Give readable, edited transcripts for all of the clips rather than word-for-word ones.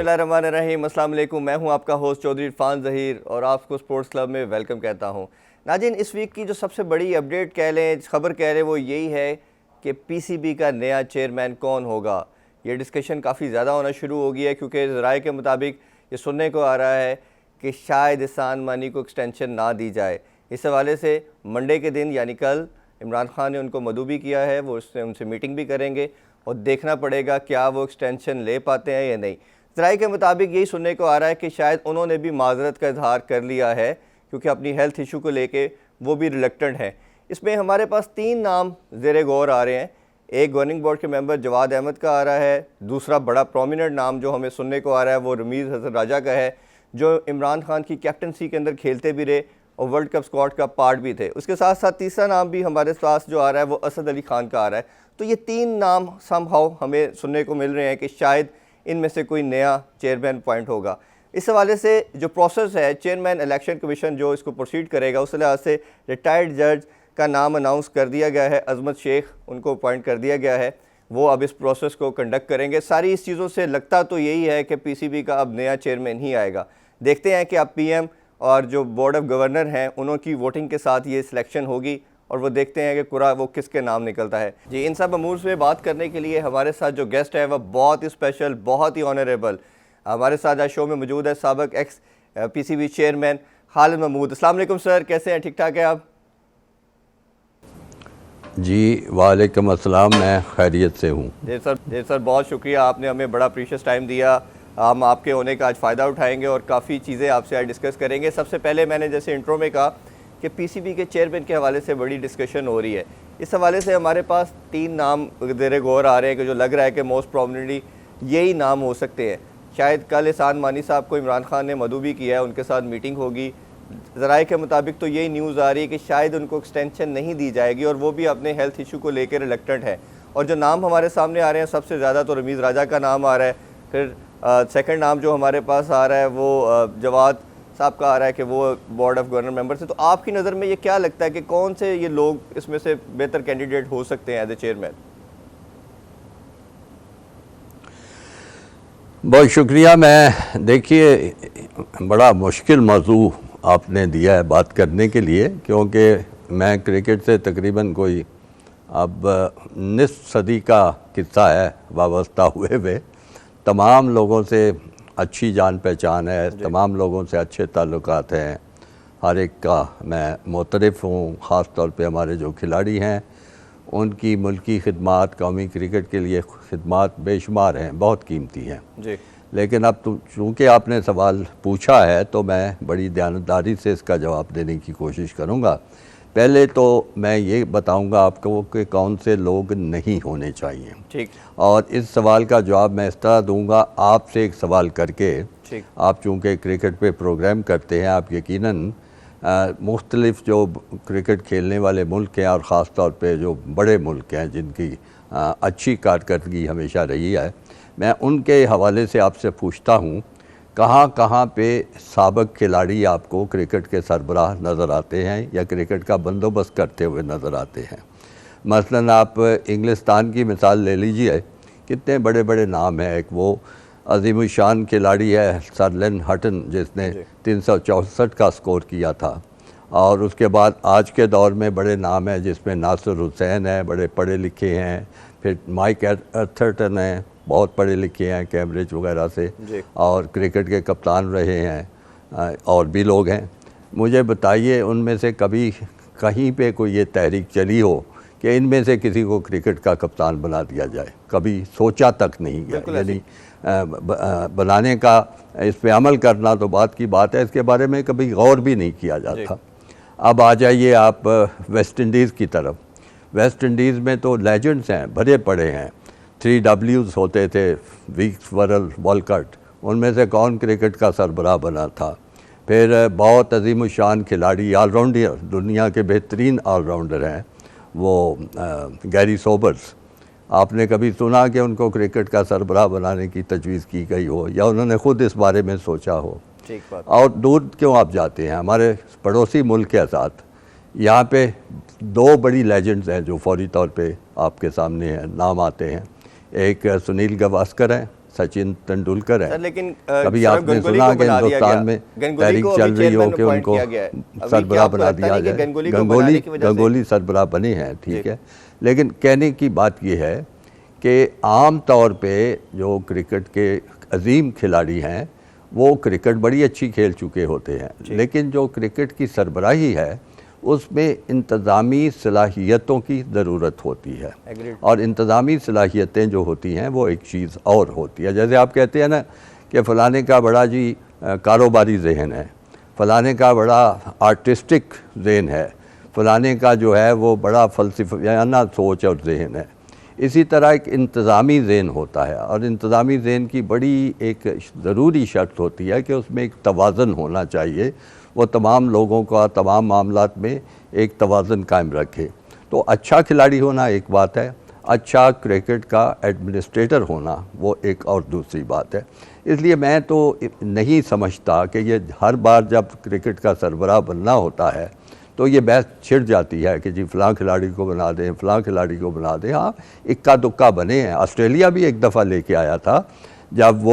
बिस्मिल्लाहिर्रहमानिर्रहीम, अस्सलाम वालेकुम। मैं हूं आपका होस्ट चौधरी इरफान ज़हीर और आपको स्पोर्ट्स क्लब में वेलकम कहता हूं। नाज़रीन, इस वीक की जो सबसे बड़ी अपडेट कह लें, खबर कह लें, वो यही है कि पीसीबी का नया चेयरमैन कौन होगा। ये डिस्कशन काफ़ी ज़्यादा होना शुरू हो गया है क्योंकि ज़राए के मुताबिक ये सुनने को आ रहा है कि शायद एहसान मानी को एक्सटेंशन ना दी जाए। इस हवाले से मंडे के दिन यानी कल इमरान खान ने उनको मदऊ भी किया है, वो उनसे मीटिंग भी करेंगे और देखना पड़ेगा क्या वो एक्सटेंशन ले पाते हैं या नहीं। ज़राए के मुताबिक यही सुनने को आ रहा है कि शायद उन्होंने भी माजरत का इजहार कर लिया है क्योंकि अपनी हेल्थ इशू को लेके वो भी रिलक्टेंट हैं। इसमें हमारे पास 3 नाम ज़ेरे गौर आ रहे हैं। एक गवर्निंग बोर्ड के मेंबर जवाद अहमद का आ रहा है, दूसरा बड़ा प्रोमिनेंट नाम जो हमें सुनने को आ रहा है वो रमीज़ हसन राजा का है, जो इमरान खान की कैप्टनसी के अंदर खेलते भी रहे और वर्ल्ड कप स्क्वाड का पार्ट भी थे। उसके साथ साथ तीसरा नाम भी हमारे पास जो आ रहा है वो असद अली खान का आ रहा है। तो ये 3 नाम समहाउ हमें सुनने को मिल रहे हैं कि शायद इनमें से कोई नया चेयरमैन अपॉइंट होगा। इस हवाले से जो प्रोसेस है, चेयरमैन इलेक्शन कमीशन जो इसको प्रोसीड करेगा, उस लिहाज से रिटायर्ड जज का नाम अनाउंस कर दिया गया है, अजमत शेख उनको अपॉइंट कर दिया गया है। वो अब इस प्रोसेस को कंडक्ट करेंगे। सारी इस चीज़ों से लगता तो यही है कि पीसीबी का अब नया चेयरमैन ही आएगा। देखते हैं कि अब पीएम और जो बोर्ड ऑफ गवर्नर हैं उनकी वोटिंग के साथ ये सिलेक्शन होगी और वो देखते हैं कि पूरा वो किसके नाम निकलता है। जी, इन सब अमूर से बात करने के लिए हमारे साथ जो गेस्ट है वह बहुत ही स्पेशल, बहुत ही ऑनरेबल हमारे साथ आज शो में मौजूद है साबिक ex PCB chairman Khalid Mahmood. अस्सलाम वालेकुम सर, कैसे हैं? ठीक ठाक है आप? जी वालेकुम अस्सलाम, मैं खैरियत से हूँ। जी सर, बहुत शुक्रिया, आपने हमें बड़ा प्रीशियस टाइम दिया। हम आपके होने का आज फ़ायदा उठाएंगे और काफ़ी चीज़ें आपसे आज डिस्कस करेंगे। सबसे पहले मैंने जैसे इंट्रो में कहा कि पीसीबी के चेयरमैन के हवाले से बड़ी डिस्कशन हो रही है। इस हवाले से हमारे पास 3 नाम ज़ेरे गौर आ रहे हैं कि जो लग रहा है कि मोस्ट प्रोमिनेंटली यही नाम हो सकते हैं। शायद कल एहसान मानी साहब को इमरान खान ने मदऊ भी किया है, उनके साथ मीटिंग होगी। ज़राए के मुताबिक तो यही न्यूज़ आ रही है कि शायद उनको एक्सटेंशन नहीं दी जाएगी और वो भी अपने हेल्थ इशू को लेकर रिलक्टेंट है। और जो नाम हमारे सामने आ रहे हैं सबसे ज़्यादा तो रमीज़ राजा का नाम आ रहा है। फिर सेकंड नाम जो हमारे पास आ रहा है वो जवाद साहब का आ रहा है कि वो बोर्ड ऑफ गवर्नर मेंबर से। तो आपकी नज़र में ये क्या लगता है कि कौन से ये लोग इसमें से बेहतर कैंडिडेट हो सकते हैं एज ए चेयरमैन? बहुत शुक्रिया। मैं देखिए, बड़ा मुश्किल मौजू आपने दिया है बात करने के लिए, क्योंकि मैं क्रिकेट से तकरीबन कोई अब निस्फ सदी का किस्सा है वाबस्ता हुए हुए। तमाम लोगों से अच्छी जान पहचान है, तमाम लोगों से अच्छे ताल्लुकात हैं, हर एक का मैं मोतरफ़ हूँ। ख़ास तौर पे हमारे जो खिलाड़ी हैं उनकी मुल्की खिदमात, कौमी क्रिकेट के लिए खिदमात बेशुमार हैं, बहुत कीमती हैं जी। लेकिन अब चूँकि आपने सवाल पूछा है तो मैं बड़ी दयानतदारी से इसका जवाब देने की कोशिश करूँगा। पहले तो मैं ये बताऊंगा आपको कि कौन से लोग नहीं होने चाहिए। ठीक। और इस सवाल का जवाब मैं इस तरह दूंगा, आपसे एक सवाल करके। ठीक। आप चूँकि क्रिकेट पे प्रोग्राम करते हैं, आप यकीनन मुख्तलिफ़ जो क्रिकेट खेलने वाले मुल्क हैं और ख़ास तौर पे जो बड़े मुल्क हैं जिनकी अच्छी कारकर्दगी हमेशा रही है, मैं उनके हवाले से आपसे पूछता हूँ, कहाँ कहाँ पे साबिक खिलाड़ी आपको क्रिकेट के सरबराह नज़र आते हैं या क्रिकेट का बंदोबस्त करते हुए नज़र आते हैं? मसलन आप इंग्लिस्तान की मिसाल ले लीजिए, कितने बड़े बड़े नाम हैं। एक वो अज़ीमुशान खिलाड़ी है सर लेन हटन, जिसने 364 का स्कोर किया था। और उसके बाद आज के दौर में बड़े नाम हैं जिसमें नासिर हुसैन है, बड़े पढ़े लिखे हैं। फिर माइक एथर्टन है, बहुत पढ़े लिखे हैं कैम्ब्रिज वगैरह से और क्रिकेट के कप्तान रहे हैं, और भी लोग हैं। मुझे बताइए, उनमें से कभी कहीं पे कोई ये तहरीक चली हो कि इनमें से किसी को क्रिकेट का कप्तान बना दिया जाए? कभी सोचा तक नहीं गया। यानी बनाने का, इस पे अमल करना तो बात की बात है, इसके बारे में कभी गौर भी नहीं किया जाता। अब आ जाइए आप वेस्ट इंडीज़ की तरफ। वेस्ट इंडीज़ में तो लेजेंड्स हैं, भरे पड़े हैं। 3 Ws होते थे, विक्स, वरल, वॉलकट, उनमें से कौन क्रिकेट का सरबराह बना था? फिर बहुत अजीमुशान खिलाड़ी, ऑलराउंडर, दुनिया के बेहतरीन ऑलराउंडर हैं वो गैरी सोबर्स। आपने कभी सुना कि उनको क्रिकेट का सरबराह बनाने की तजवीज़ की गई हो या उन्होंने ख़ुद इस बारे में सोचा हो? ठीक बात। और दूर क्यों आप जाते हैं, हमारे पड़ोसी मुल्क के साथ यहाँ पे 2 बड़ी लेजेंड्स हैं जो फौरी तौर पे आपके सामने हैं, नाम आते हैं। एक सुनील गावस्कर हैं सचिन तेंदुलकर सर, हैं। लेकिन कभी सौरभ आपने गंगुली सुना को कि बना दिया हिंदुस्तान गया। में गंगुली तहरीक को चल अभी रही हो चेयरमैन कि अपॉइंट उनको किया गया है। अभी सरबराह क्या आपको बना लगता दिया नहीं कि जाए? गंगुली को बनाने की वजह से? गंगोली सरबराह बने हैं, जी। ठीक है, लेकिन कहने की बात यह है कि आम तौर पे जो क्रिकेट के अजीम खिलाड़ी हैं वो क्रिकेट बड़ी अच्छी खेल चुके होते हैं, लेकिन जो क्रिकेट की सरबराही है उसमें इंतज़ामी सलाहियतों की ज़रूरत होती है। और इंतज़ामी सलाहियतें जो होती हैं वो एक चीज़ और होती है। जैसे आप कहते हैं ना कि फ़लाने का बड़ा जी कारोबारी जहन है, फ़लाने का बड़ा आर्टिस्टिक जहन है, फ़लाने का जो है वो बड़ा फ़लसफ़ाना सोच और जहन है। इसी तरह एक इंतज़ामी ज़हन होता है, और इंतज़ामी ज़हन की बड़ी एक ज़रूरी शर्त होती है कि उसमें एक तवाज़न होना चाहिए। वो तमाम लोगों का तमाम मामलात में एक तवाज़न कायम रखे। तो अच्छा खिलाड़ी होना एक बात है, अच्छा क्रिकेट का एडमिनिस्ट्रेटर होना वो एक और दूसरी बात है। इसलिए मैं तो नहीं समझता कि ये हर बार जब क्रिकेट का सरबराह बनना होता है तो ये बहस छिड़ जाती है कि जी फ़लाँ खिलाड़ी को बना दें, फ़लाँ खिलाड़ी को बना दें। हाँ, इक्का दुक्का बने हैं। ऑस्ट्रेलिया भी एक दफ़ा लेके आया था जब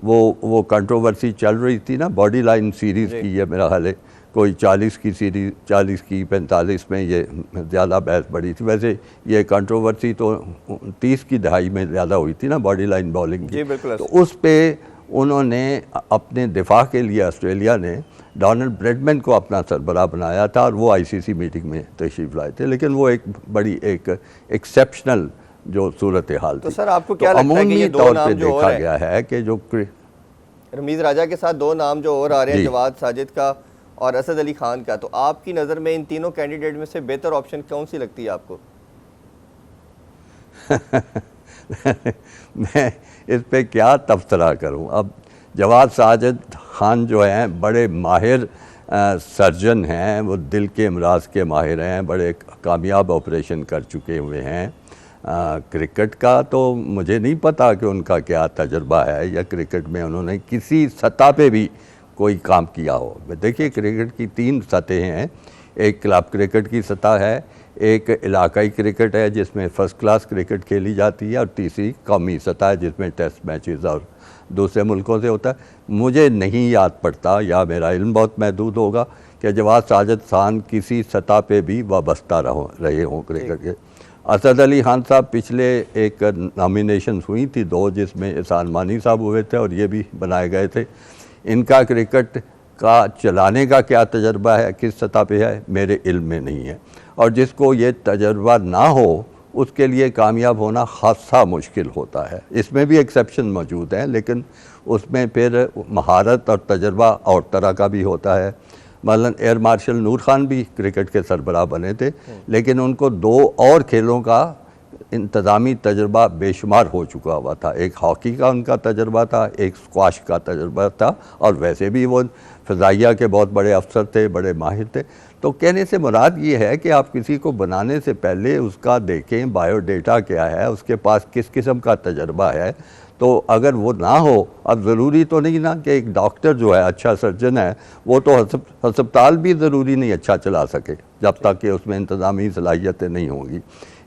वो कंट्रोवर्सी चल रही थी ना, बॉडी लाइन सीरीज़ की, ये मेरा ख्याल है कोई 40 की सीरीज़, 40 की 45 में ये ज़्यादा बहस बढ़ी थी। वैसे ये कंट्रोवर्सी तो 30 की दहाई में ज़्यादा हुई थी ना बॉडी लाइन बॉलिंग की। तो उस पर उन्होंने अपने दिफा के लिए ऑस्ट्रेलिया ने डोनाल्ड ब्रेडमैन को अपना सरबराह बनाया था और वो आईसीसी मीटिंग में तशरीफ़ लाए थे, लेकिन वो एक बड़ी एक एक्सेप्शनल जो सूरत हाल थी। तो सर आपको क्या लगता है कि ये दो नाम जो देखा गया है कि जो रमीज़ राजा के साथ दो नाम जो और आ रहे हैं, जवाद साजिद का और असद अली खान का, तो आपकी नज़र में इन तीनों कैंडिडेट में से बेहतर ऑप्शन कौन सी लगती है आपको? मैं इस पे क्या तबसरा करूं। अब जवाद साजिद खान जो हैं बड़े माहिर सर्जन हैं, वो दिल के अमराज के माहिर हैं, बड़े कामयाब ऑपरेशन कर चुके हुए हैं। क्रिकेट का तो मुझे नहीं पता कि उनका क्या तजर्बा है या क्रिकेट में उन्होंने किसी सतह पे भी कोई काम किया हो। देखिए, क्रिकेट की 3 सतहें हैं। एक क्लब क्रिकेट की सतह है, एक इलाकाई क्रिकेट है जिसमें फ़र्स्ट क्लास क्रिकेट खेली जाती है, और तीसरी कौमी सतह है जिसमें टेस्ट मैचेस और दूसरे मुल्कों से होता है। मुझे नहीं याद पड़ता, या मेरा इल्म बहुत महदूद होगा, कि जवाद साजिद खान किसी सतह पे भी वाबस्ता रहे हों क्रिकेट के। असद अली खान साहब पिछले एक नॉमिनेशन हुई थी 2, जिसमें एहसान मानी साहब हुए थे और ये भी बनाए गए थे। इनका क्रिकेट का चलाने का क्या तजर्बा है, किस सतह पे है, मेरे इल्म में नहीं है। और जिसको ये तजर्बा ना हो उसके लिए कामयाब होना खासा मुश्किल होता है। इसमें भी एक्सेप्शन मौजूद हैं, लेकिन उसमें फिर महारत और तजर्बा और तरह का भी होता है। मसलन एयर मार्शल नूर खान भी क्रिकेट के सरबराह बने थे, लेकिन उनको 2 और खेलों का इंतज़ामी तजर्बा बेशुमार हो चुका हुआ था। एक हॉकी का उनका तजर्बा था, एक स्क्वाश का तजर्बा था, और वैसे भी वो फ़ज़ाइया के बहुत बड़े अफसर थे, बड़े माहिर थे। तो कहने से मुराद ये है कि आप किसी को बनाने से पहले उसका देखें बायोडेटा क्या है, उसके पास किस किस्म का तजर्बा है। तो अगर वो ना हो, अब ज़रूरी तो नहीं ना कि एक डॉक्टर जो है, अच्छा सर्जन है, वो तो हस्पताल भी ज़रूरी नहीं अच्छा चला सके जब तक कि उसमें इंतज़ामी सलाहियतें नहीं होंगी।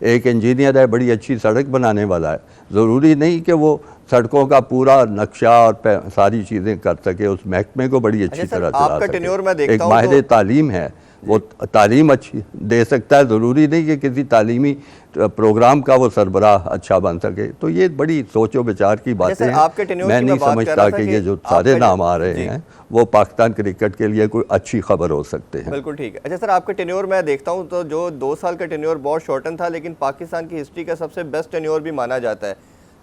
एक इंजीनियर है, बड़ी अच्छी सड़क बनाने वाला है, ज़रूरी नहीं कि वो सड़कों का पूरा नक्शा और सारी चीज़ें कर सके, उस महकमे को बड़ी अच्छी तरह चला सके। एक माहिर तालीम है, वो तालीम अच्छी दे सकता है, ज़रूरी नहीं कि किसी तालीमी प्रोग्राम का वो सरबराह अच्छा बन सके। तो ये बड़ी सोचो विचार की बातें हैं। मैं नहीं समझता कि ये जो सारे नाम आ रहे हैं वो पाकिस्तान क्रिकेट के लिए कोई अच्छी खबर हो सकते हैं। बिल्कुल ठीक है। अच्छा सर, आपका टेन्योर मैं देखता हूँ तो जो 2 साल का टेन्योर बहुत शॉर्टन था, लेकिन पाकिस्तान की हिस्ट्री का सबसे बेस्ट टेन्योर भी माना जाता है।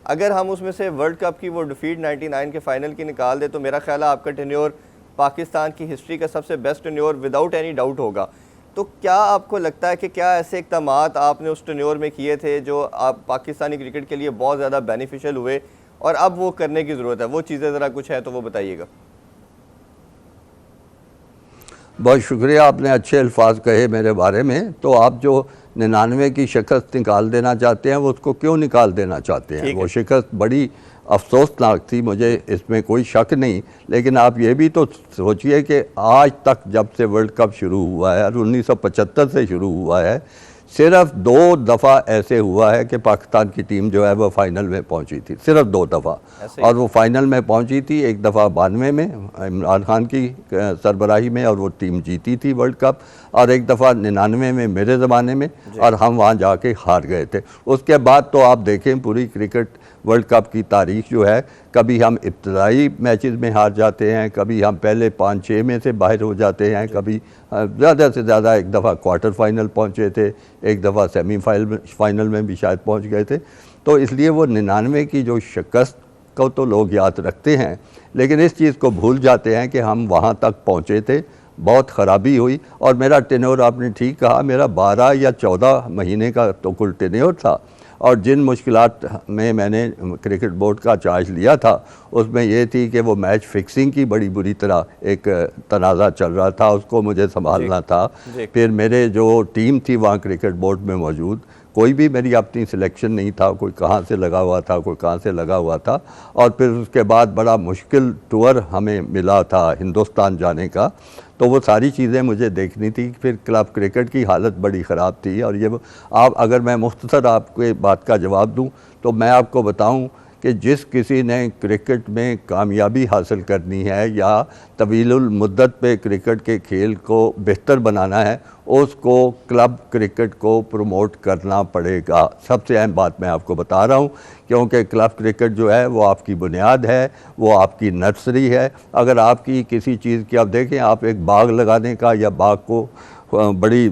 अगर हम उसमें से वर्ल्ड कप की वो डिफीट 99 के फाइनल की निकाल दे तो मेरा ख्याल है आपका टेन्योर पाकिस्तान की हिस्ट्री का सबसे best tenure without any doubt होगा। तो क्या आपको लगता है कि क्या ऐसे इक़दामात आपने उस टेन्योर में किए थे जो आप पाकिस्तानी क्रिकेट के लिए बहुत ज़्यादा बेनिफिशियल हुए और अब वो करने की ज़रूरत है? वो चीज़ें ज़रा कुछ है तो वो बताइएगा। बहुत शुक्रिया, आपने अच्छे अल्फाज कहे मेरे बारे में। तो आप जो 99 की शिकस्त निकाल देना चाहते हैं वो उसको क्यों निकाल देना चाहते हैं? वो शिकस्त बड़ी अफसोसनाक थी, मुझे इसमें कोई शक नहीं। लेकिन आप ये भी तो सोचिए कि आज तक जब से वर्ल्ड कप शुरू हुआ है और 1975 से शुरू हुआ है, सिर्फ 2 दफ़ा ऐसे हुआ है कि पाकिस्तान की टीम जो है वो फाइनल में पहुंची थी, सिर्फ 2 दफ़ा। और वो फाइनल में पहुंची थी, एक दफ़ा 92 में इमरान खान की सरबराही में और वो टीम जीती थी वर्ल्ड कप, और एक दफ़ा 99 में मेरे ज़माने में, और हम वहाँ जाके हार गए थे। उसके बाद तो आप देखें पूरी क्रिकेट वर्ल्ड कप की तारीख जो है, कभी हम इब्तदाई मैचेस में हार जाते हैं, कभी हम पहले 5-6 में से बाहर हो जाते हैं, कभी ज़्यादा से ज़्यादा एक दफ़ा क्वार्टर फाइनल पहुँचे थे, एक दफ़ा फाइनल में भी शायद पहुँच गए थे। तो इसलिए वो 99 की जो शिकस्त को तो लोग याद रखते हैं, लेकिन इस चीज़ को भूल जाते हैं कि हम वहाँ तक पहुँचे थे, बहुत ख़राबी हुई। और मेरा टेन्योर, आपने ठीक कहा, मेरा 12 या 14 महीने का तो कुल टेन्योर था, और जिन मुश्किलात में मैंने क्रिकेट बोर्ड का चार्ज लिया था उसमें ये थी कि वो मैच फिक्सिंग की बड़ी बुरी तरह एक तनाज़ा चल रहा था, उसको मुझे संभालना था। फिर मेरे जो टीम थी वहाँ क्रिकेट बोर्ड में मौजूद, कोई भी मेरी अपनी सिलेक्शन नहीं था, कोई कहाँ से लगा हुआ था, कोई कहाँ से लगा हुआ था। और फिर उसके बाद बड़ा मुश्किल टूर हमें मिला था हिंदुस्तान जाने का, तो वो सारी चीज़ें मुझे देखनी थी। फिर क्लब क्रिकेट की हालत बड़ी ख़राब थी, और ये आप अगर मैं मुख्तसर आपको बात का जवाब दूं तो मैं आपको बताऊं कि जिस किसी ने क्रिकेट में कामयाबी हासिल करनी है या तवीलुल मुद्दत पे क्रिकेट के खेल को बेहतर बनाना है, उसको क्लब क्रिकेट को प्रमोट करना पड़ेगा। सबसे अहम बात मैं आपको बता रहा हूँ, क्योंकि क्लब क्रिकेट जो है वो आपकी बुनियाद है, वो आपकी नर्सरी है। अगर आपकी किसी चीज़ की, आप देखें, आप एक बाग लगाने का या बाग को बड़ी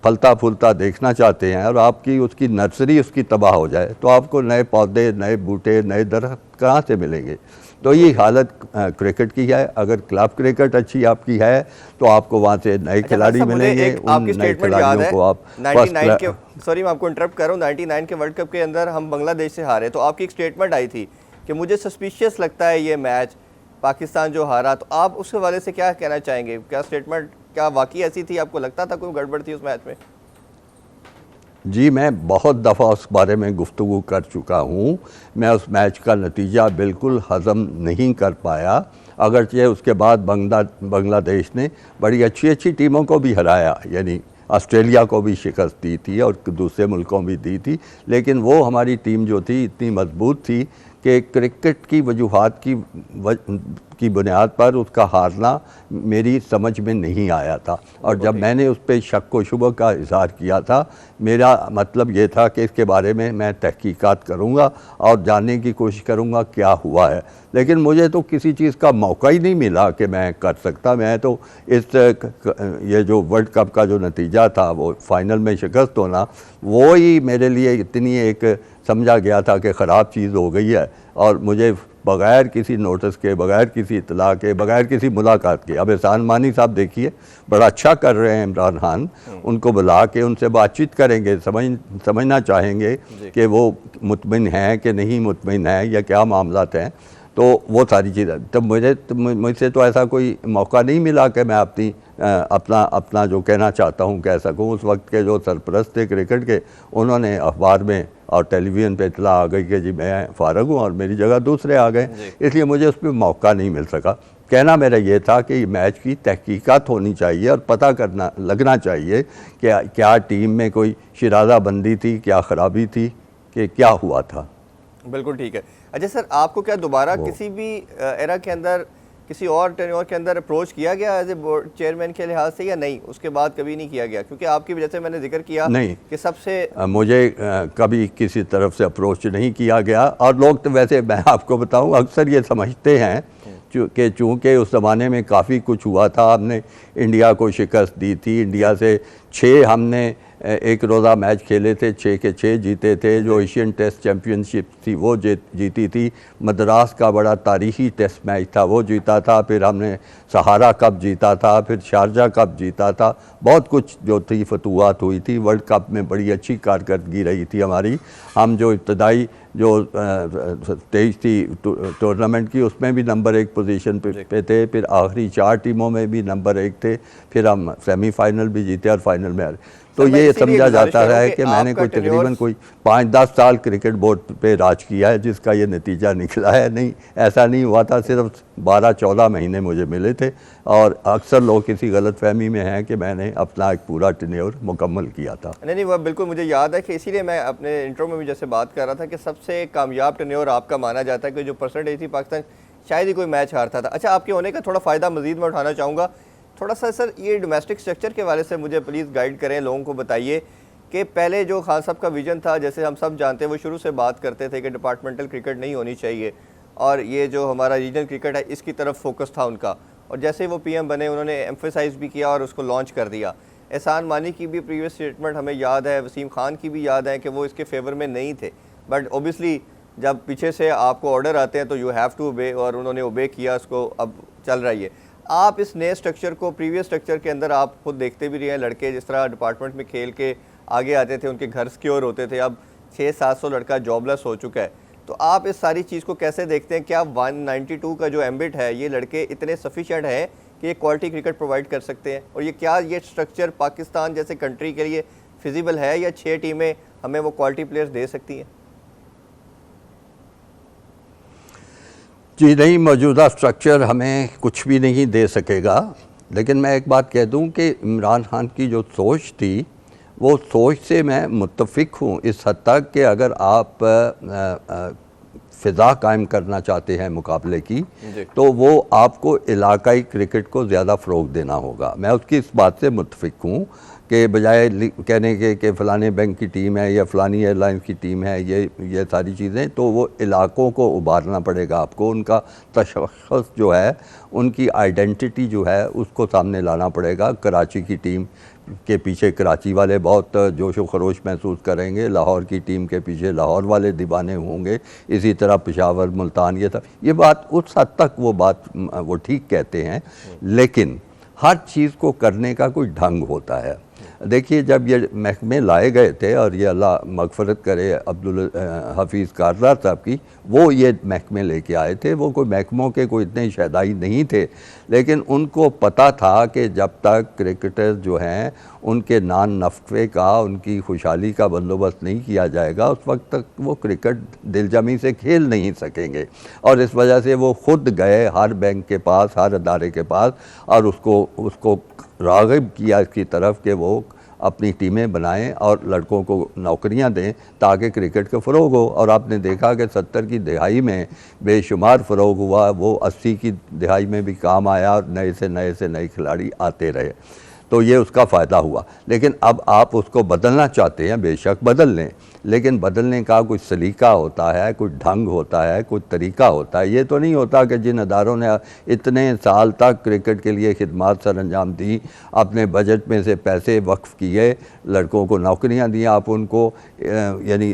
फलता फूलता देखना चाहते हैं और आपकी उसकी नर्सरी उसकी तबाह हो जाए, तो आपको नए पौधे, नए बूटे, नए दरख्त कहाँ से मिलेंगे। तो ये हालत क्रिकेट की है। अगर क्लब क्रिकेट अच्छी आपकी है तो आपको वहाँ से नए खिलाड़ी मिलेंगे, उन नए खिलाड़ियों को आप 99 के, सॉरी मैं आपको इंटरप्ट कर रहा हूँ, 99 के वर्ल्ड कप के अंदर हम बांग्लादेश से हारे, तो आपकी एक स्टेटमेंट आई थी कि मुझे सस्पिशियस लगता है ये मैच, पाकिस्तान जो हारा। तो आप उस हवाले से क्या कहना चाहेंगे? क्या स्टेटमेंट, क्या वाकई ऐसी थी, आपको लगता था कोई गड़बड़ थी उस मैच में? जी, मैं बहुत दफ़ा उस बारे में गुफ्तगू कर चुका हूँ। मैं उस मैच का नतीजा बिल्कुल हज़म नहीं कर पाया, अगरचे उसके बाद बांग्लादेश ने बड़ी अच्छी अच्छी टीमों को भी हराया, यानी ऑस्ट्रेलिया को भी शिकस्त दी थी और दूसरे मुल्कों भी दी थी, लेकिन वो हमारी टीम जो थी इतनी मजबूत थी कि क्रिकेट की वजूहात की बुनियाद पर उसका हारना मेरी समझ में नहीं आया था। और जब मैंने उस पर शक व शुबह का इज़हार किया था, मेरा मतलब ये था कि इसके बारे में मैं तहकीकात करूँगा और जानने की कोशिश करूँगा क्या हुआ है। लेकिन मुझे तो किसी चीज़ का मौका ही नहीं मिला कि मैं कर सकता। मैं तो ये जो वर्ल्ड कप का जो नतीजा था, वो फाइनल में शिकस्त होना, वो ही मेरे लिए इतनी एक समझा गया था कि ख़राब चीज़ हो गई है, और मुझे बग़ैर किसी नोटिस के, बग़ैर किसी इतला के, बग़ैर किसी मुलाकात के, अब एहसान मानी साहब देखिए बड़ा अच्छा कर रहे हैं इमरान खान, उनको बुला के उनसे बातचीत करेंगे, समझना चाहेंगे कि वो मुतमिन हैं कि नहीं मुतमिन हैं या क्या मामलात हैं, तो वो सारी चीज़ें। तब मुझसे तो ऐसा कोई मौका नहीं मिला कि मैं अपना जो कहना चाहता हूँ कह सकूँ। उस वक्त के जो सरपरस्त थे क्रिकेट के, उन्होंने अखबार में और टेलीविज़न पे इतला आ गई कि जी मैं फ़ारग हूँ और मेरी जगह दूसरे आ गए, इसलिए मुझे उस पर मौका नहीं मिल सका। कहना मेरा ये था कि मैच की तहकीकात होनी चाहिए और पता लगना चाहिए कि क्या टीम में कोई शराज़ा बंदी थी, क्या ख़राबी थी, कि क्या हुआ था। बिल्कुल ठीक है। अच्छा सर, आपको क्या दोबारा किसी भी एरा के अंदर, किसी और टेन्योर के अंदर अप्रोच किया गया एज ए बोर्ड चेयरमैन के लिहाज से, या नहीं उसके बाद कभी नहीं किया गया? क्योंकि आपकी वजह से मैंने जिक्र किया नहीं कि सबसे मुझे कभी किसी तरफ से अप्रोच नहीं किया गया। और लोग तो वैसे, मैं आपको बताऊं, अक्सर ये समझते हैं कि चूँकि उस ज़माने में काफ़ी कुछ हुआ था, हमने इंडिया को शिकस्त दी थी, इंडिया से 6 हमने एक रोज़ा मैच खेले थे, 6 के 6 जीते थे। जो एशियन टेस्ट चैम्पियनशिप थी वो जीती थी। मद्रास का बड़ा तारीख़ी टेस्ट मैच था, वो जीता था। फिर हमने सहारा कप जीता था, फिर शारजा कप जीता था। बहुत कुछ जो थी फतूहात हुई थी। वर्ल्ड कप में बड़ी अच्छी कारकर्दगी रही थी हमारी। हम जो इब्तदाई जो स्टेज थी टूर्नामेंट की, उसमें भी नंबर 1 पोजीशन पे थे। फिर आखिरी 4 टीमों में भी नंबर 1 थे। फिर हम सेमीफाइनल भी जीते और फाइनल में आ रहे। तो सर, मैं ये इसीलिए समझा गुजारिश जाता कर रहा हूं है कि कि मैंने आपका कोई तकरीबन टेन्योर कोई 5-10 साल क्रिकेट बोर्ड पे राज किया है, जिसका ये नतीजा निकला है। नहीं, ऐसा नहीं हुआ था, सिर्फ 12-14 महीने मुझे मिले थे। और अक्सर लोग किसी गलतफहमी में हैं कि मैंने अपना एक पूरा टेन्योर मुकम्मल किया था। नहीं नहीं, वह बिल्कुल मुझे याद है कि इसीलिए मैं अपने इंट्रो में भी जैसे बात कर रहा था कि सबसे कामयाब टेन्योर आपका माना जाता है कि जो परसेंटेज थी पाकिस्तान शायद ही कोई मैच हारता था। अच्छा, आपके होने का थोड़ा फ़ायदा मजीद मैं उठाना चाहूँगा। थोड़ा सा सर ये डोमेस्टिक स्ट्रक्चर के हवाले से मुझे प्लीज़ गाइड करें, लोगों को बताइए कि पहले जो खान साहब का विजन था, जैसे हम सब जानते हैं, वो शुरू से बात करते थे कि डिपार्टमेंटल क्रिकेट नहीं होनी चाहिए और ये जो हमारा रीजनल क्रिकेट है इसकी तरफ फोकस था उनका। और जैसे ही वो पीएम बने उन्होंने एम्फेसाइज भी किया और उसको लॉन्च कर दिया। एहसान मानी की भी प्रीवियस स्टेटमेंट हमें याद है, वसीम खान की भी याद है कि वो इसके फेवर में नहीं थे, बट ओबियसली जब पीछे से आपको ऑर्डर आते हैं तो यू हैव टू ओबे, और उन्होंने ओबे किया, उसको अब चल रही है। आप इस नए स्ट्रक्चर को, प्रीवियस स्ट्रक्चर के अंदर आप खुद देखते भी रहे हैं, लड़के जिस तरह डिपार्टमेंट में खेल के आगे आते थे, उनके घर सिक्योर होते थे। अब 600-700 लड़का जॉबलेस हो चुका है। तो आप इस सारी चीज़ को कैसे देखते हैं? क्या 192 का जो एम्बिट है, ये लड़के इतने सफिशिएंट है कि ये क्वालिटी क्रिकेट प्रोवाइड कर सकते हैं? और ये क्या ये स्ट्रक्चर पाकिस्तान जैसे कंट्री के लिए फिजिबल है, या 6 टीमें हमें वो क्वालिटी प्लेयर्स दे सकती हैं? जी नहीं, मौजूदा स्ट्रक्चर हमें कुछ भी नहीं दे सकेगा। लेकिन मैं एक बात कह दूं कि इमरान खान की जो सोच थी, वो सोच से मैं मुत्तफिक हूँ इस हद तक कि अगर आप फ़िज़ा कायम करना चाहते हैं मुकाबले की, तो वो आपको इलाकाई क्रिकेट को ज़्यादा फ़रोग़ देना होगा। मैं उसकी इस बात से मुत्तफिक हूँ कि बजाय कहने के कि फ़लाने बैंक की टीम है या फ़लानी एयरलाइंस की टीम है, ये सारी चीज़ें, तो वो इलाकों को उभारना पड़ेगा आपको। उनका तशख़्ख़ुस जो है, उनकी आइडेंटिटी जो है, उसको सामने लाना पड़ेगा। कराची की टीम के पीछे कराची वाले बहुत जोश व खरोश महसूस करेंगे, लाहौर की टीम के पीछे लाहौर वाले दीवाने होंगे, इसी तरह पेशावर, मुल्तान, ये बात उस हद तक वो ठीक कहते हैं। लेकिन हर चीज़ को करने का कोई ढंग होता है। देखिए, जब ये महकमे लाए गए थे, और ये अल्लाह मगफरत करे अब्दुल हफीज़ कारदार साहब की, वो ये महकमे लेके आए थे। वो कोई महकमों के कोई इतने शहदाई नहीं थे, लेकिन उनको पता था कि जब तक क्रिकेटर जो हैं उनके नान नफ़े का, उनकी खुशहाली का बंदोबस्त नहीं किया जाएगा, उस वक्त तक वो क्रिकेट दिलजमी से खेल नहीं सकेंगे। और इस वजह से वो ख़ुद गए हर बैंक के पास, हर अदारे के पास, और उसको राग़िब किया इसकी तरफ कि वो अपनी टीमें बनाएं और लड़कों को नौकरियां दें ताकि क्रिकेट का फ़रोग़ हो। और आपने देखा कि 70 की दहाई में बेशुमार फ़रोग़ हुआ, वो 80 की दहाई में भी काम आया और नए से नए खिलाड़ी आते रहे, तो ये उसका फ़ायदा हुआ। लेकिन अब आप उसको बदलना चाहते हैं, बेशक बदल लें, लेकिन बदलने का कोई सलीका होता है, कोई ढंग होता है, कोई तरीका होता है। ये तो नहीं होता कि जिन अदारों ने इतने साल तक क्रिकेट के लिए खिदमत सर अंजाम दी, अपने बजट में से पैसे वक्फ किए, लड़कों को नौकरियां दी, आप उनको यानी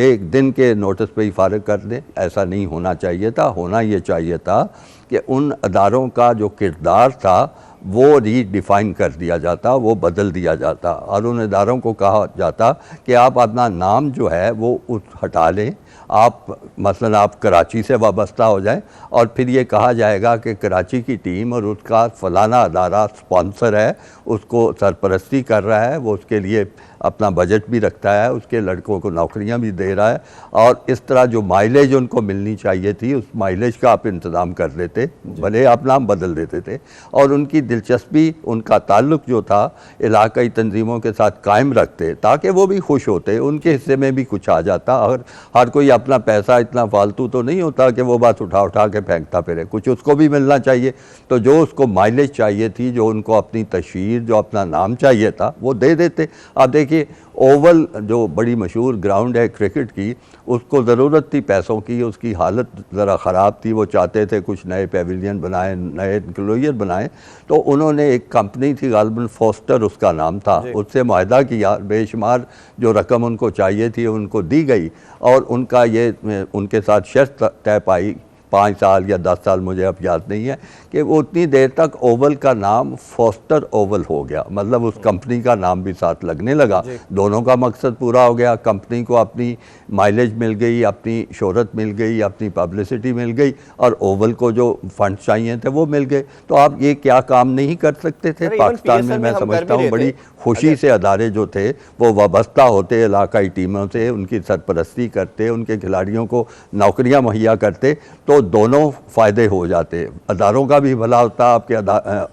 एक दिन के नोटिस पे ही फारिग कर दें। ऐसा नहीं होना चाहिए था। होना ये चाहिए था कि उन अदारों का जो किरदार था वो रीडिफ़ाइन कर दिया जाता, वो बदल दिया जाता, और उन इदारों को कहा जाता कि आप अपना नाम जो है वो हटा लें, आप मसलन आप कराची से वाबस्ता हो जाएं, और फिर ये कहा जाएगा कि कराची की टीम और उसका फ़लाना अदारा स्पॉन्सर है, उसको सरपरस्ती कर रहा है, वो उसके लिए अपना बजट भी रखता है, उसके लड़कों को नौकरियां भी दे रहा है, और इस तरह जो माइलेज उनको मिलनी चाहिए थी, उस माइलेज का आप इंतज़ाम कर देते, भले आप नाम बदल देते थे। और उनकी दिलचस्पी, उनका ताल्लुक़ जो था इलाकाई तंजीमों के साथ कायम रखते, ताकि वो भी खुश होते, उनके हिस्से में भी कुछ आ जाता। और हर कोई अपना पैसा इतना फालतू तो नहीं होता कि वो बात उठा के फेंकता फिरे, कुछ उसको भी मिलना चाहिए। तो जो उसको माइलेज चाहिए थी, जो उनको अपनी तशहीर, जो अपना नाम चाहिए था, वो दे देते। आप देखिए, ओवल जो बड़ी मशहूर ग्राउंड है क्रिकेट की, उसको ज़रूरत थी पैसों की, उसकी हालत ज़रा ख़राब थी, वो चाहते थे कुछ नए पेविलियन बनाए, नए इंक्लोजर बनाए, तो उन्होंने एक कंपनी थी गालिबन फोस्टर उसका नाम था, उससे मुआहदा किया, बेशुमार जो रकम उनको चाहिए थी उनको दी गई, और उनका ये उनके साथ शर्त तय पाई 5 साल या 10 साल, मुझे अब याद नहीं है, कि वो उतनी देर तक ओवल का नाम फोस्टर ओवल हो गया, मतलब उस कंपनी का नाम भी साथ लगने लगा। दोनों का मकसद पूरा हो गया, कंपनी को अपनी माइलेज मिल गई, अपनी शोहरत मिल गई, अपनी पब्लिसिटी मिल गई, और ओवल को जो फंड चाहिए थे वो मिल गए। तो आप ये क्या काम नहीं कर सकते थे? पाकिस्तान में मैं समझता हूँ बड़ी खुशी से अदारे जो थे वो वाबस्ता होते इलाकाई टीमों से, उनकी सरपरस्ती करते, उनके खिलाड़ियों को नौकरियां मुहैया करते, तो दोनों फ़ायदे हो जाते। अदारों का भी भला होता,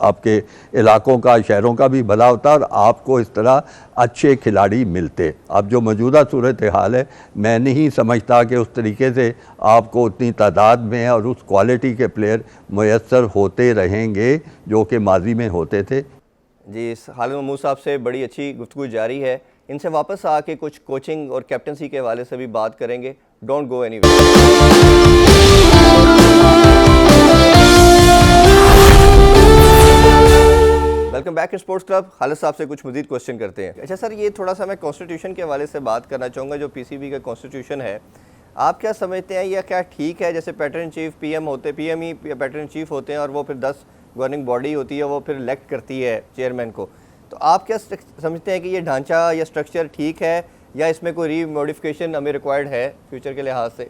आपके इलाकों का, शहरों का भी भला होता, और आपको इस तरह अच्छे खिलाड़ी मिलते। अब जो मौजूदा सूरत हाल है, मैं नहीं समझता कि उस तरीके से आपको उतनी तादाद में और उस क्वालिटी के प्लेयर मुयस्सर होते रहेंगे जो कि माजी में होते थे। जी, खालिद महमूद साहब से बड़ी अच्छी गुफ्तगू जारी है। इनसे वापस आके कुछ कोचिंग और कैप्टनसी के हवाले से भी बात करेंगे। Don't go anywhere. Welcome back to sports club. Khalid साहब से कुछ मजीद क्वेश्चन करते हैं। अच्छा सर, ये थोड़ा सा मैं कॉन्स्टिट्यूशन के हवाले से बात करना चाहूँगा। जो पीसीबी का कॉन्स्टिट्यूशन है, आप क्या समझते हैं, या क्या ठीक है जैसे पैटर्न चीफ पीएम होते, पीएम ही पैटर्न चीफ होते हैं और वो फिर 10 गवर्निंग बॉडी होती है, वो फिर इलेक्ट करती है चेयरमैन को। तो आप क्या समझते हैं कि ये ढांचा या स्ट्रक्चर ठीक है, या इसमें कोई रीमोडिफिकेशन हमें रिक्वायर्ड है फ्यूचर के लिहाज से?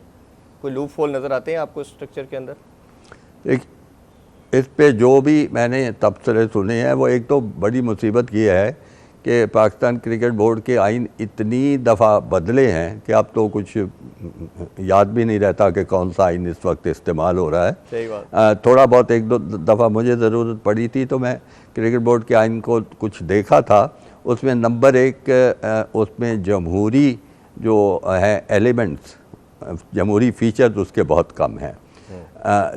कोई लूप होल नज़र आते हैं आपको स्ट्रक्चर के अंदर? एक इस पे जो भी मैंने तबसरे सुने हैं, वो एक तो बड़ी मुसीबत ये है कि पाकिस्तान क्रिकेट बोर्ड के आइन इतनी दफ़ा बदले हैं कि अब तो कुछ याद भी नहीं रहता कि कौन सा आइन इस वक्त इस्तेमाल हो रहा है। सही बात। थोड़ा बहुत एक दो दफ़ा मुझे ज़रूरत पड़ी थी, तो मैं क्रिकेट बोर्ड के आइन को कुछ देखा था। उसमें नंबर 1 उसमें जमहूरी जो है एलिमेंट्स, जमहूरी फीचर्स उसके बहुत कम हैं।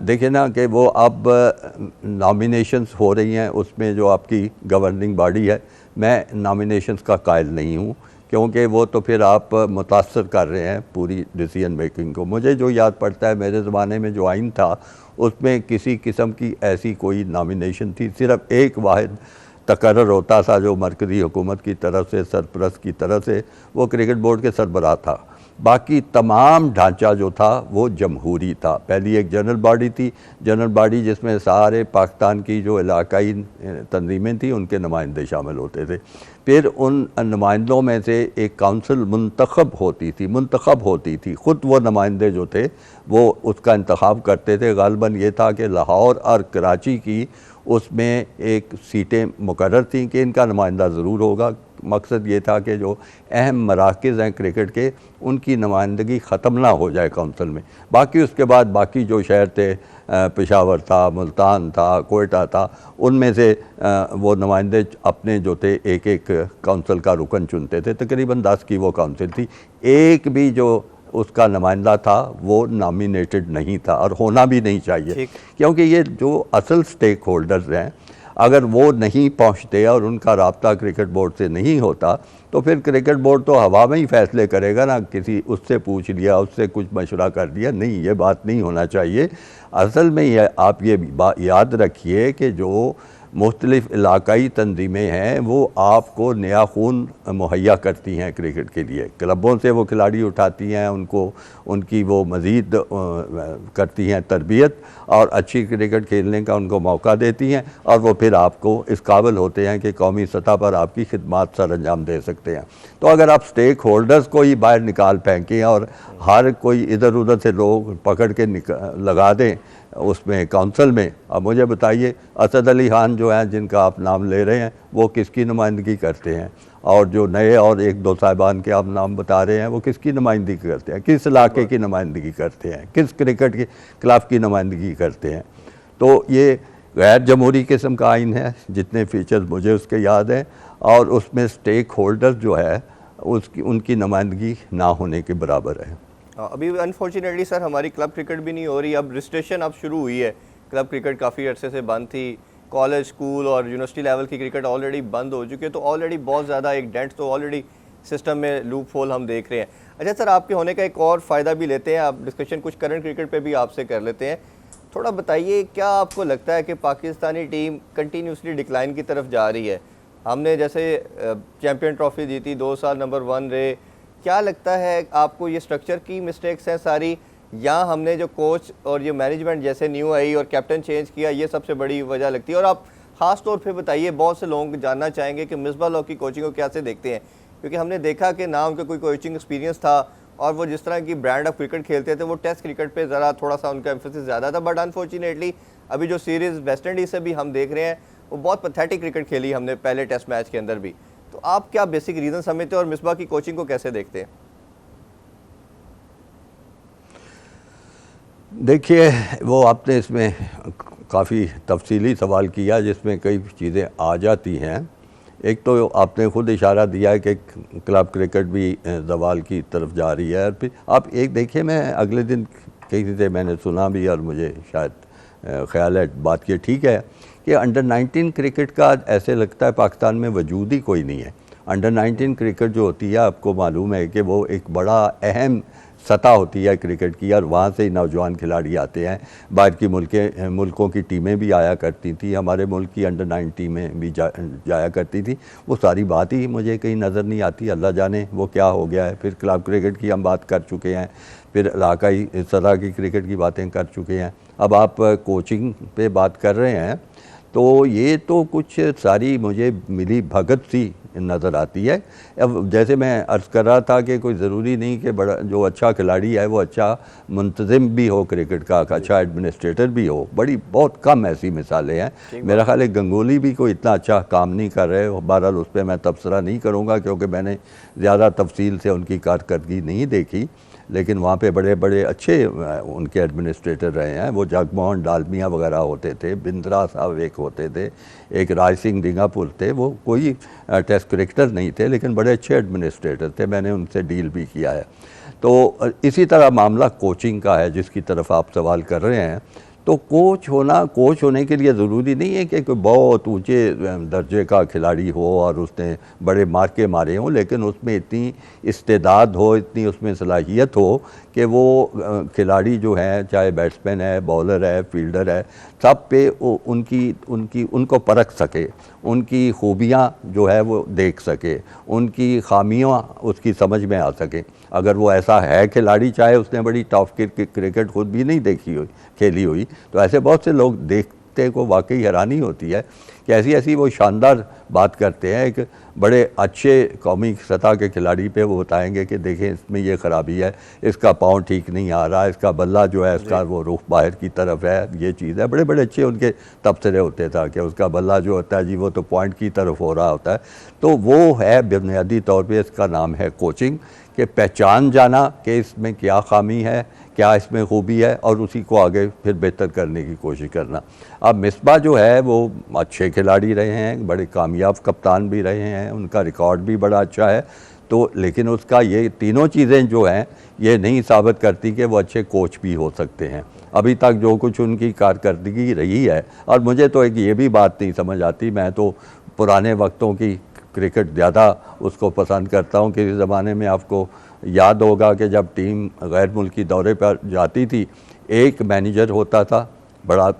देखिए ना कि वो अब नॉमिनेशंस हो रही हैं, उसमें जो आपकी गवर्निंग बॉडी है, मैं नॉमिनेशंस का कायल नहीं हूँ, क्योंकि वो तो फिर आप मुतासर कर रहे हैं पूरी डिसीजन मेकिंग को। मुझे जो याद पड़ता है, मेरे ज़माने में जो आइन था उसमें किसी किस्म की ऐसी कोई नॉमिनेशन थी, सिर्फ एक वाहिद तकर्रर होता था जो मरकज़ी हुकूमत की तरफ से, सरपरस्त की तरफ से, वो क्रिकेट बोर्ड के सरबराह था। बाकी तमाम ढांचा जो था वो जमहूरी था। पहली एक जनरल बॉडी थी, जनरल बॉडी जिसमें सारे पाकिस्तान की जो इलाकाई तंजीमें थी उनके नुमाइंदे शामिल होते थे। फिर उन नुमाइंदों में से एक काउंसिल मुंतखब होती थी। ख़ुद वो नुमाइंदे जो थे वो उसका इंतखाब करते थे। ग़ालिबन ये था कि लाहौर और कराची की उसमें एक सीटें मुकर्रर थीं कि इनका नुमाइंदा ज़रूर होगा। मकसद ये था कि जो अहम मराकज़ हैं क्रिकेट के, उनकी नुमाइंदगी ख़त्म ना हो जाए काउंसिल में। बाकी उसके बाद बाकी जो शहर थे, पेशावर था, मुल्तान था, कोयटा था, उनमें से वो नुमाइंदे अपने जो थे एक एक काउंसिल का रुकन चुनते थे। तकरीबन 10 की वो काउंसिल थी। एक भी जो उसका नुमाइंदा था वो नॉमिनेटेड नहीं था, और होना भी नहीं चाहिए, क्योंकि ये जो असल स्टेक होल्डर्स हैं, अगर वो नहीं पहुंचते और उनका राब्ता क्रिकेट बोर्ड से नहीं होता, तो फिर क्रिकेट बोर्ड तो हवा में ही फैसले करेगा ना, किसी उससे पूछ लिया, उससे कुछ मशवरा कर लिया। नहीं, ये बात नहीं होना चाहिए। असल में ये आप ये याद रखिए कि जो मुख्तलिफ़ इलाकाई तंजीमें हैं वो आपको नया खून मुहैया करती हैं क्रिकेट के लिए। क्लबों से वो खिलाड़ी उठाती हैं, उनको उनकी वो मज़ीद करती हैं तरबियत, और अच्छी क्रिकेट खेलने का उनको मौका देती हैं, और वो फिर आपको इस काबिल होते हैं कि कौमी सतह पर आपकी खिदमत सर अंजाम दे सकते हैं। तो अगर आप स्टेक होल्डर्स को ही बाहर निकाल फेंकें और हर कोई इधर उधर से लोग पकड़ के लगा दें उसमें काउंसिल में, अब मुझे बताइए असद अली खान जो हैं जिनका आप नाम ले रहे हैं, वो किसकी नुमाइंदगी करते हैं? और जो नए और एक दो साहिबान के आप नाम बता रहे हैं, वो किसकी नुमाइंदगी करते हैं? किस इलाके की नुमाइंदगी करते हैं? किस क्रिकेट के क्लब की नुमाइंदगी करते हैं? तो ये गैर जमहूरी किस्म का आइन है, जितने फीचर्स मुझे उसके याद हैं, और उसमें स्टेक होल्डर्स जो है उनकी नुमाइंदगी ना होने के बराबर है। अभी अनफॉर्चुनेटली सर हमारी क्लब क्रिकेट भी नहीं हो रही। अब रिस्ट्रिक्शन अब शुरू हुई है। क्लब क्रिकेट काफ़ी अरसे से बंद थी, कॉलेज, स्कूल और यूनिवर्सिटी लेवल की क्रिकेट ऑलरेडी बंद हो चुकी है, तो ऑलरेडी बहुत ज़्यादा एक डेंट तो ऑलरेडी सिस्टम में लूप होल हम देख रहे हैं। अच्छा सर, आपके होने का एक और फ़ायदा भी लेते हैं, आप डिस्कशन कुछ करंट क्रिकेट पे भी आपसे कर लेते हैं। थोड़ा बताइए, क्या आपको लगता है कि पाकिस्तानी टीम कंटिन्यूसली डिक्लाइन की तरफ जा रही है? हमने जैसे चैम्पियन ट्रॉफी जीती, 2 साल नंबर 1 रहे। क्या लगता है आपको, ये स्ट्रक्चर की मिस्टेक्स हैं सारी, या हमने जो कोच और ये मैनेजमेंट जैसे न्यू आई और कैप्टन चेंज किया, ये सबसे बड़ी वजह लगती है? और आप ख़ास तौर पे बताइए, बहुत से लोग जानना चाहेंगे कि मिसबाह हक की कोचिंग को कैसे देखते हैं, क्योंकि हमने देखा कि ना उनका कोई कोचिंग एक्सपीरियंस था और वो जिस तरह की ब्रांड ऑफ क्रिकेट खेलते थे वो टेस्ट क्रिकेट पे ज़रा थोड़ा सा उनका एम्फेसिस ज़्यादा था। बट अनफॉर्चुनेटली अभी जो सीरीज़ वेस्ट इंडीज़ से भी हम देख रहे हैं वो बहुत पैथेटिक क्रिकेट खेली हमने पहले टेस्ट मैच के अंदर भी। तो आप क्या बेसिक रीज़न समझते हैं और मिसबाह की कोचिंग को कैसे देखते हैं? देखिए, वो आपने इसमें काफ़ी तफसीली सवाल किया जिसमें कई चीज़ें आ जाती हैं। एक तो आपने ख़ुद इशारा दिया है कि क्लब क्रिकेट भी ज़वाल की तरफ जा रही है। और फिर आप एक देखिए, मैं अगले दिन कहीं से मैंने सुना भी और मुझे शायद ख्याल है बात ये ठीक है कि अंडर 19 क्रिकेट का ऐसे लगता है पाकिस्तान में वजूद ही कोई नहीं है। अंडर 19 क्रिकेट जो होती है, आपको मालूम है कि वो एक बड़ा अहम सतह होती है क्रिकेट की, और वहाँ से ही नौजवान खिलाड़ी आते हैं। बाहर की मुल्कों की टीमें भी आया करती थी, हमारे मुल्क की अंडर 9 टीमें भी जाया करती थी। वो सारी बात ही मुझे कहीं नज़र नहीं आती, अल्लाह जाने वो क्या हो गया है। फिर क्लब क्रिकेट की हम बात कर चुके हैं, फिर इलाकाई सतह की क्रिकेट की बातें कर चुके हैं, अब आप कोचिंग पे बात कर रहे हैं। तो ये तो कुछ सारी मुझे मिली भगत सी नज़र आती है। अब जैसे मैं अर्ज़ कर रहा था कि कोई ज़रूरी नहीं कि बड़ा जो अच्छा खिलाड़ी है वो अच्छा मुंतज़िम भी हो क्रिकेट का, अच्छा एडमिनिस्ट्रेटर भी हो। बहुत कम ऐसी मिसालें हैं। मेरा ख्याल है गंगोली भी कोई इतना अच्छा काम नहीं कर रहे। बहरहाल उस पर मैं तबसरा नहीं करूँगा क्योंकि मैंने ज़्यादा तफसील से उनकी कारकर्दगी नहीं देखी, लेकिन वहाँ पे बड़े बड़े अच्छे उनके एडमिनिस्ट्रेटर रहे हैं। वो जगमोहन डालमिया वगैरह होते थे, बिंद्रा साहब एक होते थे, एक राज सिंह डिंगापुर थे। वो कोई टेस्ट क्रिकेटर नहीं थे लेकिन बड़े अच्छे एडमिनिस्ट्रेटर थे, मैंने उनसे डील भी किया है। तो इसी तरह मामला कोचिंग का है जिसकी तरफ आप सवाल कर रहे हैं। तो कोच होने के लिए ज़रूरी नहीं है कि कोई बहुत ऊंचे दर्जे का खिलाड़ी हो और उसने बड़े मार्के मारे हों, लेकिन उसमें इतनी इस्तेदाद हो, इतनी उसमें सलाहियत हो कि वो खिलाड़ी जो है, चाहे बैट्समैन है, बॉलर है, फील्डर है, सब पे उनको परख सके, उनकी खूबियाँ जो है वो देख सके, उनकी खामियाँ उसकी समझ में आ सके। अगर वो ऐसा है खिलाड़ी, चाहे उसने बड़ी टॉप क्रिकेट खुद भी नहीं खेली हुई, तो ऐसे बहुत से लोग देखते को वाकई हैरानी होती है कि ऐसी वो शानदार बात करते हैं। एक बड़े अच्छे कौमी सतह के खिलाड़ी पे वो बताएंगे कि देखें इसमें ये ख़राबी है, इसका पाँव ठीक नहीं आ रहा, इसका बल्ला जो है उसका वो रुख बाहर की तरफ है, ये चीज़ है। बड़े बड़े अच्छे उनके तबसरे होते था कि उसका बल्ला जो होता है जी वो तो पॉइंट की तरफ हो रहा होता है। तो वो है बुनियादी तौर पर इसका नाम है कोचिंग, कि पहचान जाना कि इसमें क्या खामी है, क्या इसमें खूबी है, और उसी को आगे फिर बेहतर करने की कोशिश करना। अब मिसबाह जो है वो अच्छे खिलाड़ी रहे हैं, बड़े कामयाब कप्तान भी रहे हैं, उनका रिकॉर्ड भी बड़ा अच्छा है। तो लेकिन उसका ये तीनों चीज़ें जो हैं ये नहीं साबित करती कि वो अच्छे कोच भी हो सकते हैं। अभी तक जो कुछ उनकी कारकर्दगी रही है, और मुझे तो एक ये भी बात नहीं समझ आती, मैं तो पुराने वक्तों की क्रिकेट ज़्यादा उसको पसंद करता हूँ। किसी ज़माने में आपको याद होगा कि जब टीम गैर मुल्की दौरे पर जाती थी, एक मैनेजर होता था, बड़ा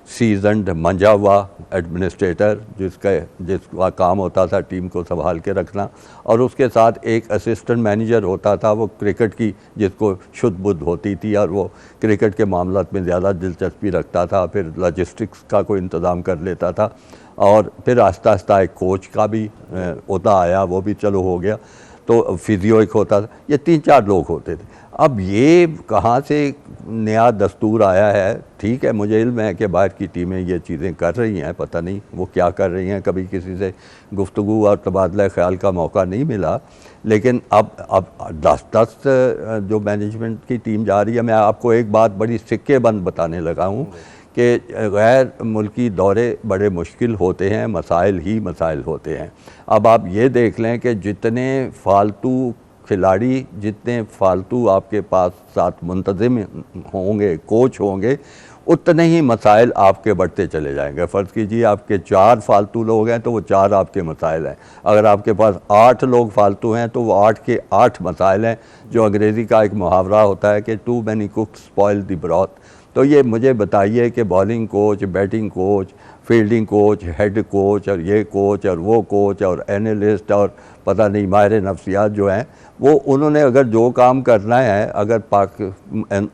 सीजन्ड मंजा हुआ एडमिनिस्ट्रेटर, जिसका काम होता था टीम को संभाल के रखना, और उसके साथ एक असिस्टेंट मैनेजर होता था, वो क्रिकेट की जिसको शुद्ध बुद्ध होती थी और वो क्रिकेट के मामलों में ज़्यादा दिलचस्पी रखता था, फिर लॉजिस्टिक्स का कोई इंतज़ाम कर लेता था, और फिर आस्ता आस्ता एक कोच का भी होता आया, वो भी चलो हो गया। तो फिजियो एक होता था, ये 3-4 लोग होते थे। अब ये कहाँ से नया दस्तूर आया है? ठीक है, मुझे इल्म है कि बाहर की टीमें ये चीज़ें कर रही हैं, पता नहीं वो क्या कर रही हैं, कभी किसी से गुफ्तगू और तबादला ख्याल का मौका नहीं मिला। लेकिन अब 10 जो मैनेजमेंट की टीम जा रही है, मैं आपको एक बात बड़ी सिक्के बंद बताने लगा हूँ कि गैर मुल्की दौरे बड़े मुश्किल होते हैं, मसाइल ही मसाइल होते हैं। अब आप ये देख लें कि जितने फालतू खिलाड़ी, जितने फालतू आपके पास साथ मुंतज़िम होंगे, कोच होंगे, उतने ही मसाइल आपके बढ़ते चले जाएंगे। फ़र्ज़ कीजिए आपके 4 फालतू लोग हैं तो वो 4 आपके मसाइल हैं। अगर आपके पास 8 लोग फालतू हैं तो वो 8 के 8 मसाइल हैं। जो अंग्रेज़ी का एक मुहावरा होता है कि too many cooks spoil the broth. तो ये मुझे बताइए कि bowling coach, batting coach, fielding coach, head coach और ये कोच और वो कोच और एनालिस्ट और पता नहीं माहिर नफ्सियात जो हैं, वो उन्होंने अगर जो काम करना है, अगर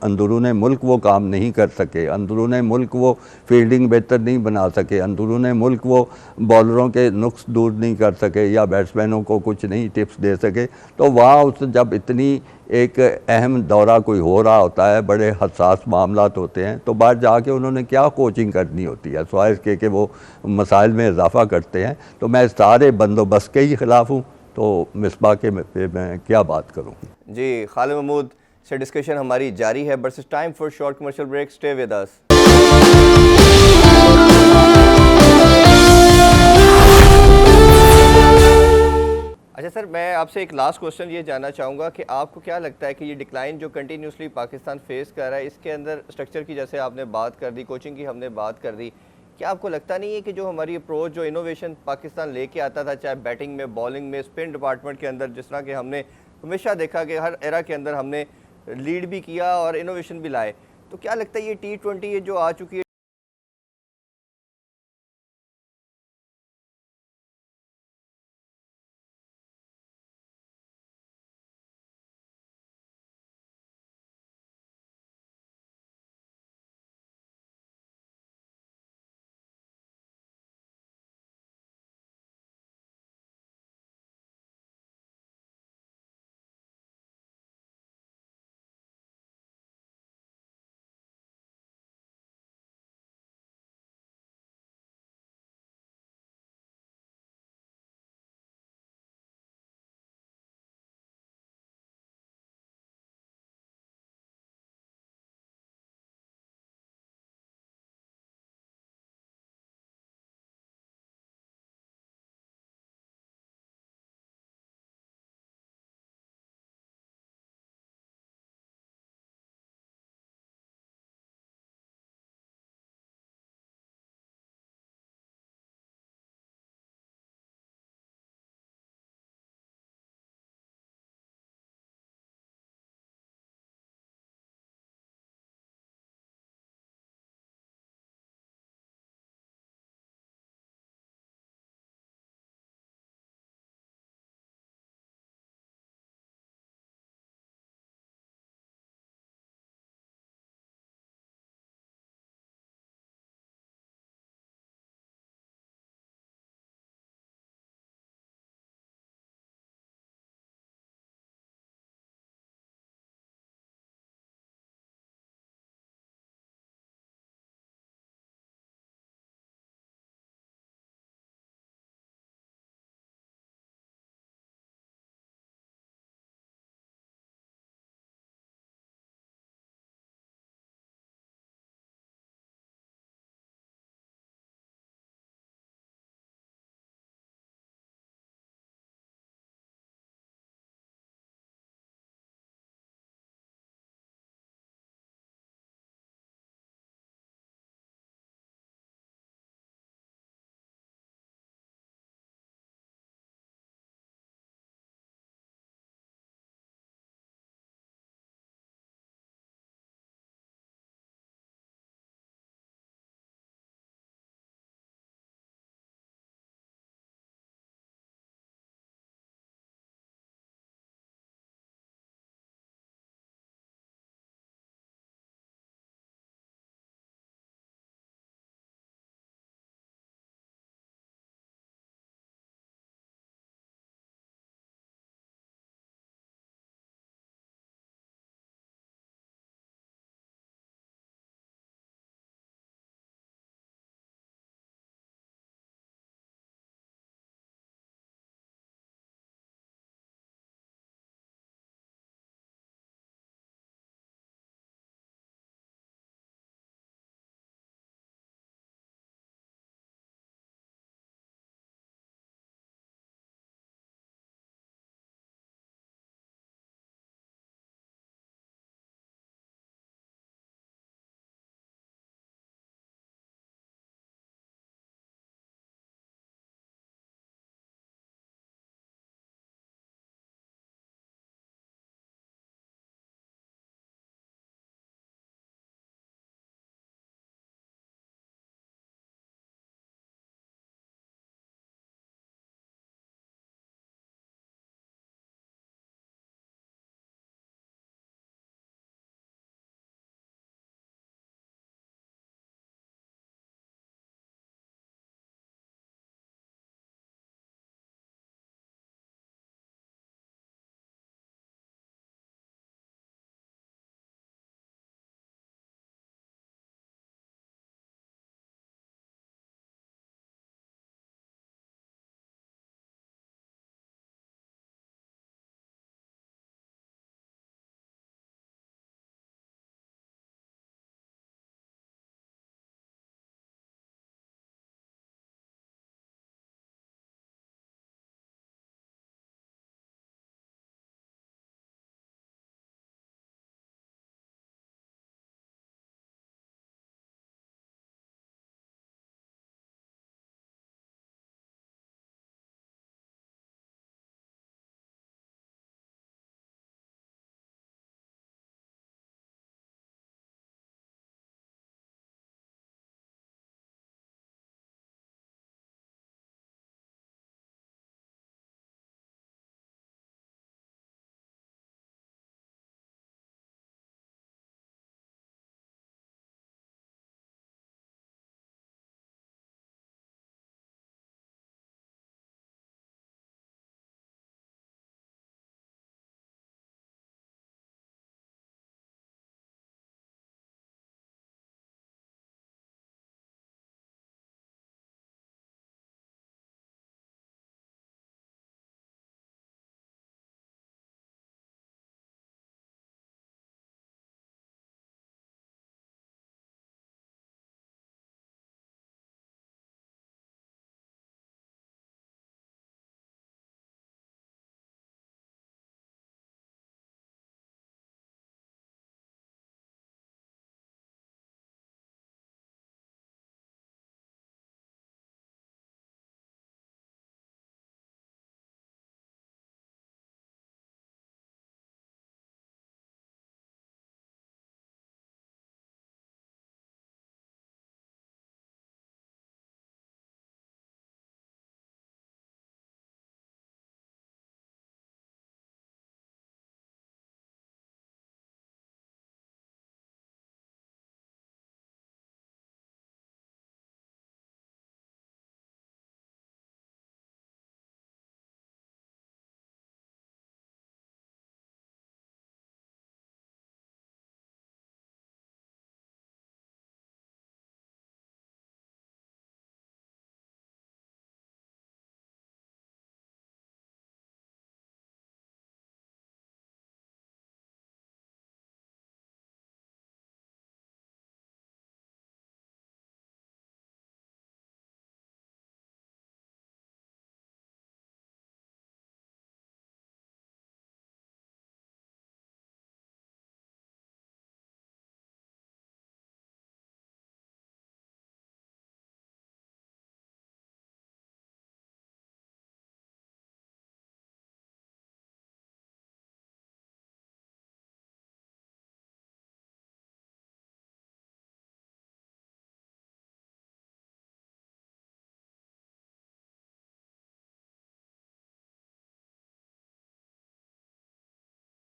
अंदरून मुल्क वो काम नहीं कर सके, अंदरून मुल्क वो फील्डिंग बेहतर नहीं बना सके, अंदरून मुल्क वो बॉलरों के नुक्स दूर नहीं कर सके या बैट्समैनों को कुछ नहीं टिप्स दे सके, तो वहाँ उस जब इतनी एक अहम दौरा कोई हो रहा होता है, बड़े हसास मामलात होते हैं, तो बाहर जाके उन्होंने क्या कोचिंग करनी होती है, स्वाइस के वो मसाइल में इजाफा करते हैं। तो मैं सारे बंदोबस्त के ही ख़िलाफ़ हूँ, तो मिसबा के पे मैं क्या बात करूँ। जी, खालिद महमूद से डिस्कशन हमारी जारी है, but it's time for short commercial break. Stay with us. अच्छा सर, मैं आपसे एक लास्ट क्वेश्चन ये जानना चाहूँगा कि आपको क्या लगता है कि ये डिक्लाइन जो कंटिन्यूसली पाकिस्तान फेस कर रहा है, इसके अंदर स्ट्रक्चर की जैसे आपने बात कर दी, कोचिंग की हमने बात कर दी, क्या आपको लगता नहीं है कि जो हमारी अप्रोच, जो इनोवेशन पाकिस्तान लेके आता था, चाहे बैटिंग में, बॉलिंग में, स्पिन डिपार्टमेंट के अंदर, जिस तरह के हमने हमेशा देखा कि हर एरा के अंदर हमने लीड भी किया और इनोवेशन भी लाए, तो क्या लगता है ये T20 ये जो आ चुकी है